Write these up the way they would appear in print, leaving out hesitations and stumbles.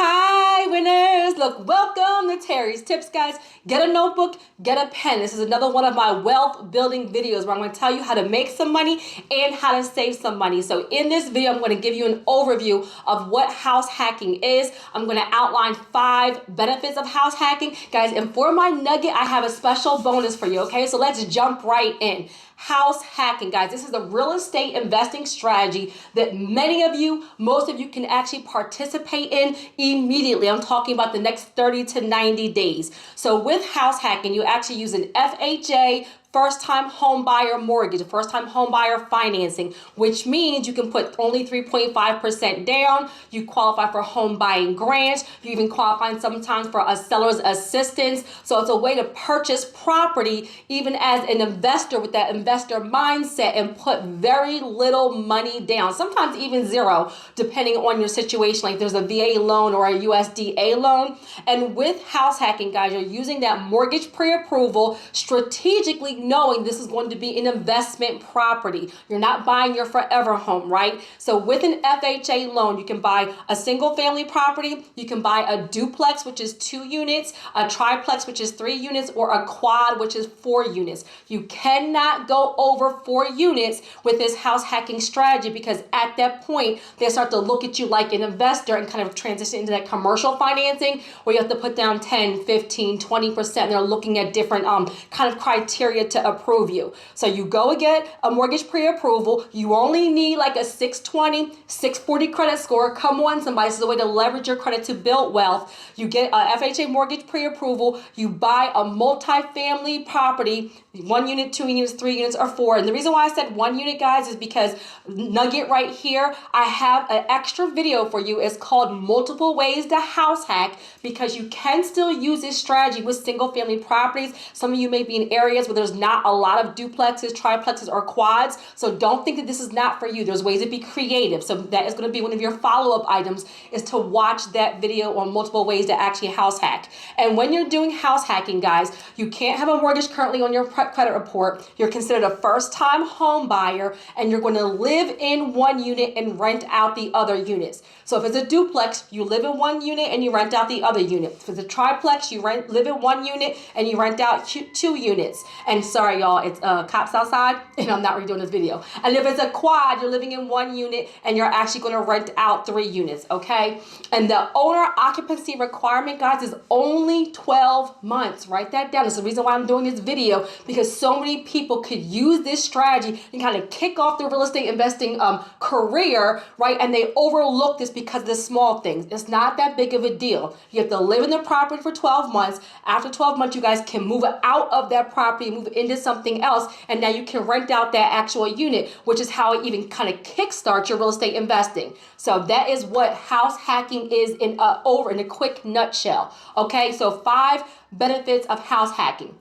Hi winners! Look, welcome to Terry's Tips, guys. Get a notebook, get a pen. This is another one of my wealth building videos where I'm going to tell you how to make some money and how to save some money. So in this video, I'm going to give you an overview of what house hacking is. I'm going to outline 5 benefits of house hacking. Guys, and for my nugget, I have a special bonus for you, okay? So let's jump right in. House hacking, guys. This is a real estate investing strategy that many of you, most of you can actually participate in immediately. I'm talking about the next 30 to 90 days. So with house hacking, you actually use an FHA, first-time home buyer mortgage, first-time home buyer financing, which means you can put only 3.5% down. You qualify for home buying grants. You even qualify sometimes for a seller's assistance. So it's a way to purchase property even as an investor with that investor mindset and put very little money down, sometimes even zero, depending on your situation. Like there's a VA loan or a USDA loan. And with house hacking, guys, you're using that mortgage pre-approval strategically, knowing this is going to be an investment property. You're not buying your forever home, right? So with an FHA loan, you can buy a single family property, you can buy a duplex, which is 2 units, a triplex, which is 3 units, or a quad, which is 4 units. You cannot go over 4 units with this house hacking strategy because at that point, they start to look at you like an investor and kind of transition into that commercial financing where you have to put down 10, 15, 20%. And they're looking at different kind of criteria to approve you. So you go get a mortgage pre-approval. You only need like a 620, 640 credit score. Come on, somebody. This is a way to leverage your credit to build wealth. You get a FHA mortgage pre-approval. You buy a multi-family property, 1 unit, 2 units, 3 units, or 4. And the reason why I said 1 unit, guys, is because nugget right here, I have an extra video for you. It's called Multiple Ways to House Hack because you can still use this strategy with single family properties. Some of you may be in areas where there's not a lot of duplexes, triplexes, or quads. So don't think that this is not for you. There's ways to be creative. So that is going to be one of your follow-up items is to watch that video on multiple ways to actually house hack. And when you're doing house hacking, guys, you can't have a mortgage currently on your credit report. You're considered a first-time home buyer and you're going to live in 1 unit and rent out the other units. So if it's a duplex, you live in 1 unit and you rent out the other unit. If it's a triplex, you live in 1 unit and you rent out 2 units. And sorry, y'all, it's cops outside and I'm not redoing this video. And if it's a quad, you're living in 1 unit and you're actually going to rent out 3 units, okay? And the owner occupancy requirement, guys, is only 12 months. Write that down. It's the reason why I'm doing this video because so many people could use this strategy and kind of kick off their real estate investing career, right? And they overlook this because of the small things. It's not that big of a deal. You have to live in the property for 12 months. After 12 months, you guys can move out of that property, move into something else, and now you can rent out that actual unit, which is how it even kind of kickstarts your real estate investing. So that is what house hacking is in a quick nutshell. Okay, so 5 benefits of house hacking.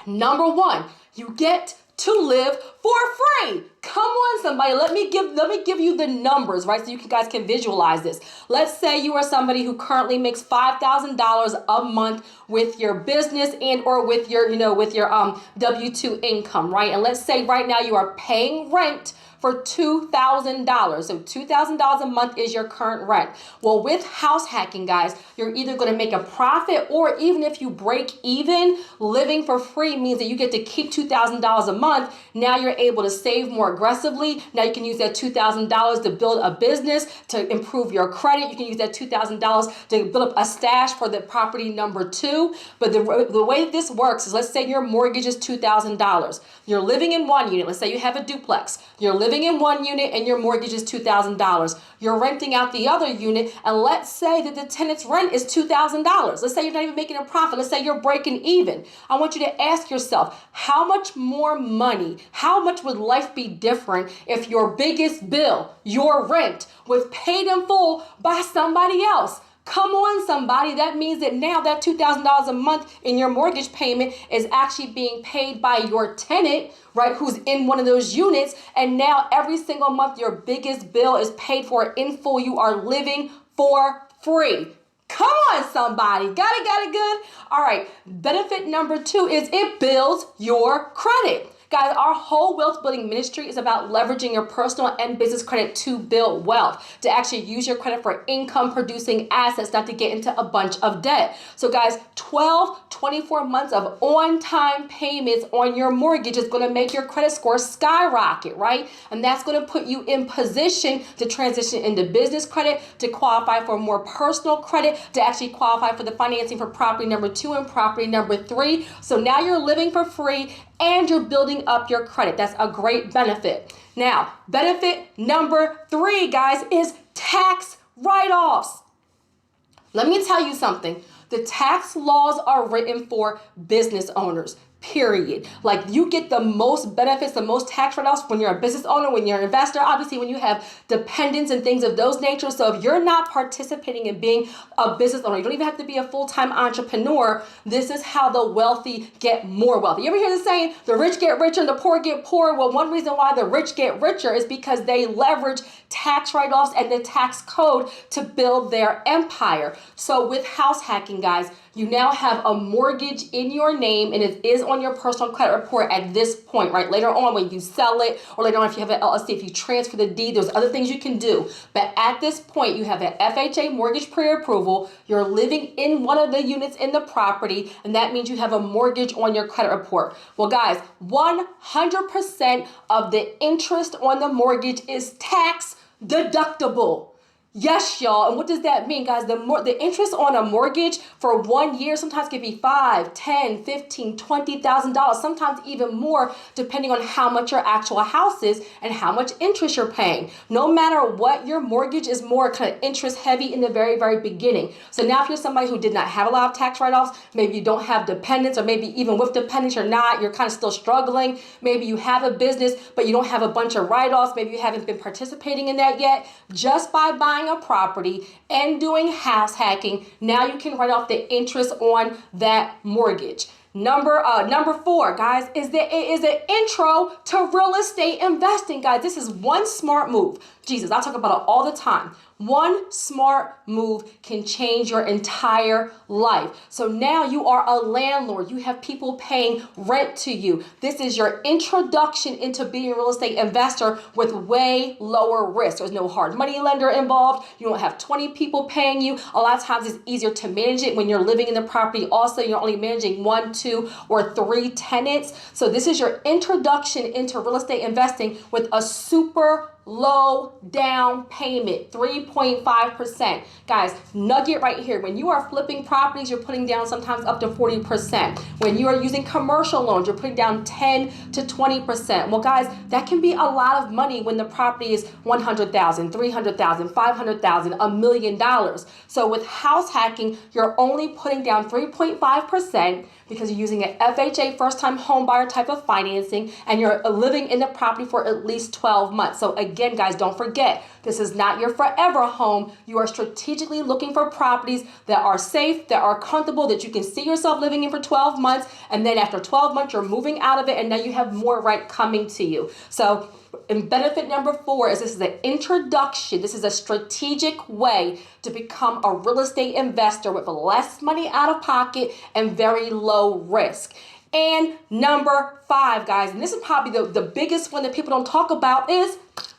Number 1, you get to live for free. Come on, somebody. Let me give you the numbers, right? So you guys can visualize this. Let's say you are somebody who currently makes $5,000 a month with your business and or with your, with your W-2 income, right? And let's say right now you are paying rent for $2,000. So $2,000 a month is your current rent. Well, with house hacking, guys, you're either going to make a profit or even if you break even, living for free means that you get to keep $2,000 a month. Now you're able to save more aggressively. Now you can use that $2,000 to build a business, to improve your credit. You can use that $2,000 to build up a stash for the property number 2. But the way this works is, let's say your mortgage is $2,000. You're living in 1 unit. Let's say you have a duplex. You're living in 1 unit and your mortgage is $2,000. You're renting out the other unit, and let's say that the tenant's rent is $2,000. Let's say you're not even making a profit. Let's say you're breaking even. I want you to ask yourself, how much more money, how much would life be different if your biggest bill, your rent, was paid in full by somebody else? Come on, somebody. That means that now that $2,000 a month in your mortgage payment is actually being paid by your tenant, right, who's in one of those units. And now every single month, your biggest bill is paid for in full. You are living for free. Come on, somebody. Got it good? All right. Benefit number 2 is it builds your credit. Guys, our whole wealth building ministry is about leveraging your personal and business credit to build wealth, to actually use your credit for income producing assets, not to get into a bunch of debt. So guys, 24 months of on-time payments on your mortgage is going to make your credit score skyrocket, right? And that's going to put you in position to transition into business credit, to qualify for more personal credit, to actually qualify for the financing for property number 2 and property number 3. So now you're living for free and you're building up your credit. That's a great benefit. Now, benefit number 3, guys, is tax write-offs. Let me tell you something. The tax laws are written for business owners, period. Like, you get the most benefits, the most tax write-offs when you're a business owner, when you're an investor, obviously when you have dependents and things of those nature. So if you're not participating in being a business owner, you don't even have to be a full-time entrepreneur. This is how the wealthy get more wealthy. You ever hear the saying, the rich get richer and the poor get poorer? Well, one reason why the rich get richer is because they leverage tax write-offs and the tax code to build their empire. So with house hacking, guys, you now have a mortgage in your name, and it is on your personal credit report at this point, right? Later on, when you sell it, or later on if you have an LLC, if you transfer the deed, there's other things you can do. But at this point, you have an FHA mortgage pre-approval. You're living in one of the units in the property, and that means you have a mortgage on your credit report. Well, guys, 100% of the interest on the mortgage is tax deductible. Yes, y'all. And what does that mean, guys? The interest on a mortgage for 1 year sometimes can be $5,000, $10,000, $15,000, $20,000, sometimes even more, depending on how much your actual house is and how much interest you're paying. No matter what, your mortgage is more kind of interest heavy in the very, very beginning. So now if you're somebody who did not have a lot of tax write-offs, maybe you don't have dependents, or maybe even with dependents you're kind of still struggling. Maybe you have a business, but you don't have a bunch of write-offs. Maybe you haven't been participating in that yet. Just by buying a property and doing house hacking, now you can write off the interest on that mortgage. Number 4, guys, is that it is an intro to real estate investing, guys. This is one smart move. Jesus, I talk about it all the time. One smart move can change your entire life. So now you are a landlord. You have people paying rent to you. This is your introduction into being a real estate investor with way lower risk. There's no hard money lender involved. You don't have 20 people paying you. A lot of times it's easier to manage it when you're living in the property. Also, you're only managing 1, 2, or 3 tenants. So this is your introduction into real estate investing with a super low down payment, 3.5%. Guys, nugget right here. When you are flipping properties, you're putting down sometimes up to 40%. When you are using commercial loans, you're putting down 10 to 20%. Well, guys, that can be a lot of money when the property is $100,000, $300,000, $500,000, $1 million. So with house hacking, you're only putting down 3.5%. because you're using an FHA first-time home buyer type of financing, and you're living in the property for at least 12 months. So again, guys, don't forget, this is not your forever home. You are strategically looking for properties that are safe, that are comfortable, that you can see yourself living in for 12 months, and then after 12 months, you're moving out of it, and now you have more rent coming to you. So, and benefit number 4 is this is an introduction. This is a strategic way to become a real estate investor with less money out of pocket and very low risk. And number 5, guys, and this is probably the biggest one that people don't talk about, is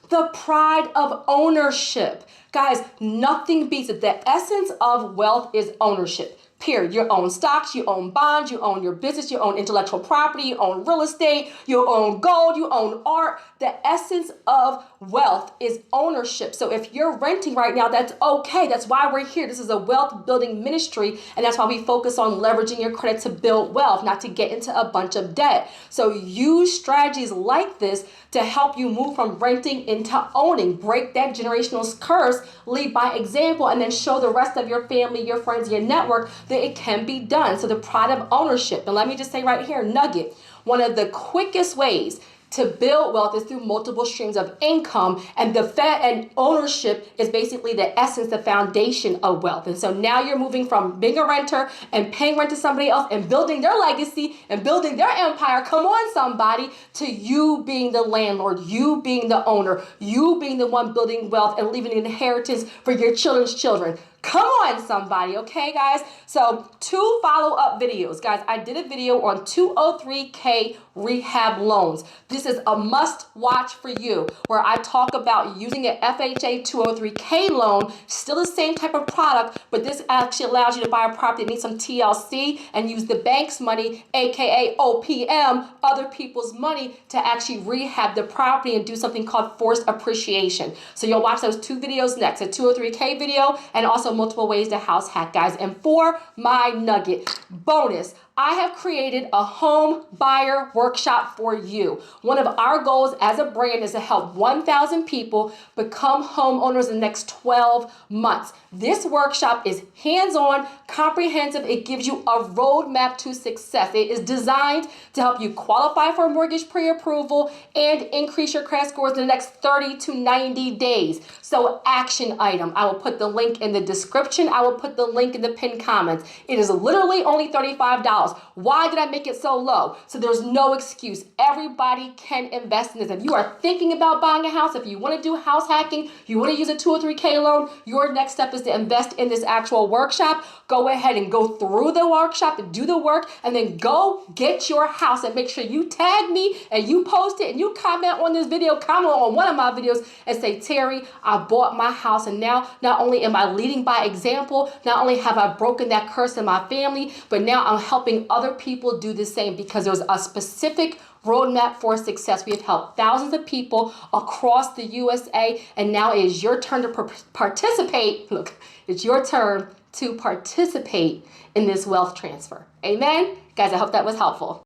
the pride of ownership. Guys, nothing beats it. The essence of wealth is ownership. Period. You own stocks, you own bonds, you own your business, you own intellectual property, you own real estate, you own gold, you own art. The essence of wealth is ownership. So if you're renting right now, that's okay. That's why we're here. This is a wealth building ministry, and that's why we focus on leveraging your credit to build wealth, not to get into a bunch of debt. So use strategies like this to help you move from renting into owning. Break that generational curse, lead by example, and then show the rest of your family, your friends, your network that it can be done. So the pride of ownership. And let me just say right here, nugget, one of the quickest ways to build wealth is through multiple streams of income, and and ownership is basically the essence, the foundation of wealth. And so now you're moving from being a renter and paying rent to somebody else and building their legacy and building their empire, come on somebody, to you being the landlord, you being the owner, you being the one building wealth and leaving an inheritance for your children's children. Come on, somebody, okay, guys? So 2 follow-up videos. Guys, I did a video on 203K rehab loans. This is a must-watch for you, where I talk about using an FHA 203K loan, still the same type of product, but this actually allows you to buy a property that needs some TLC and use the bank's money, aka OPM, other people's money, to actually rehab the property and do something called forced appreciation. So you'll watch those 2 videos next, a 203K video and also multiple ways to house hack, guys. And for my nugget bonus, I have created a home buyer workshop for you. One of our goals as a brand is to help 1,000 people become homeowners in the next 12 months. This workshop is hands-on, comprehensive. It gives you a roadmap to success. It is designed to help you qualify for a mortgage pre-approval and increase your credit scores in the next 30 to 90 days. So action item. I will put the link in the description. I will put the link in the pinned comments. It is literally only $35. Why did I make it so low? So there's no excuse. Everybody can invest in this. If you are thinking about buying a house, if you want to do house hacking, you want to use a 203K loan, your next step is to invest in this actual workshop. Go ahead and go through the workshop and do the work, and then go get your house, and make sure you tag me and you post it and you comment on this video, comment on one of my videos and say, Terry, I bought my house, and now not only am I leading by example, not only have I broken that curse in my family, but now I'm helping other people do the same, because there's a specific roadmap for success. We have helped thousands of people across the USA, and now it is your turn to participate. Look, it's your turn to participate in this wealth transfer. Amen? Guys, I hope that was helpful.